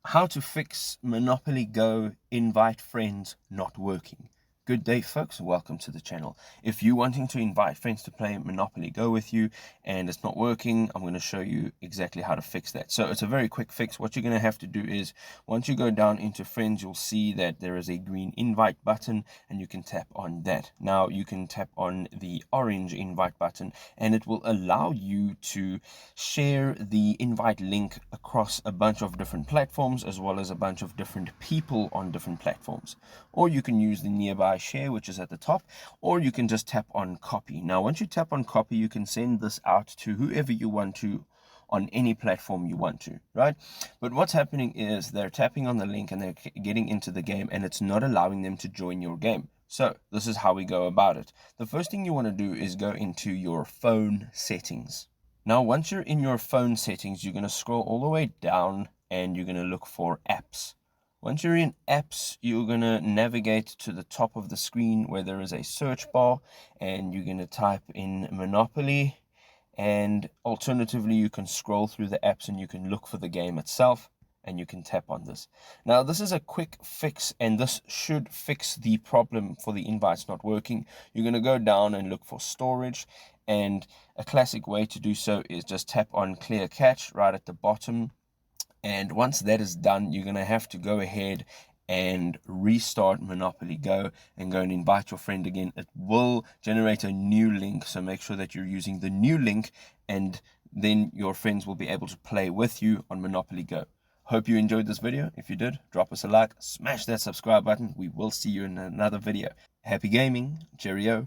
How to fix Monopoly Go invite friends not working. Good day, folks. Welcome to the channel. If you're wanting to invite friends to play Monopoly Go with you and it's not working, I'm going to show you exactly how to fix that. So it's a very quick fix. What you're going to have to do is once you go down into friends, you'll see that there is a green invite button and you can tap on that. Now you can tap on the orange invite button and it will allow you to share the invite link across a bunch of different platforms as well as a bunch of different people on different platforms. Or you can use the nearby share, which is at the top, or you can just tap on copy. Now once you tap on copy, you can send this out to whoever you want to on any platform you want to, right? But what's happening is they're tapping on the link and they're getting into the game and it's not allowing them to join your game. So this is how we go about it. The first thing you want to do is go into your phone settings. Now once you're in your phone settings, you're going to scroll all the way down and you're going to look for apps. Once you're in apps, you're going to navigate to the top of the screen where there is a search bar and you're going to type in Monopoly, and alternatively you can scroll through the apps and you can look for the game itself and you can tap on this. Now this is a quick fix and this should fix the problem for the invites not working. You're going to go down and look for storage, and a classic way to do so is just tap on clear cache right at the bottom. And once that is done, you're going to have to go ahead and restart Monopoly Go and go and invite your friend again. It will generate a new link, so make sure that you're using the new link and then your friends will be able to play with you on Monopoly Go. Hope you enjoyed this video. If you did, drop us a like, smash that subscribe button. We will see you in another video. Happy gaming. Cheerio.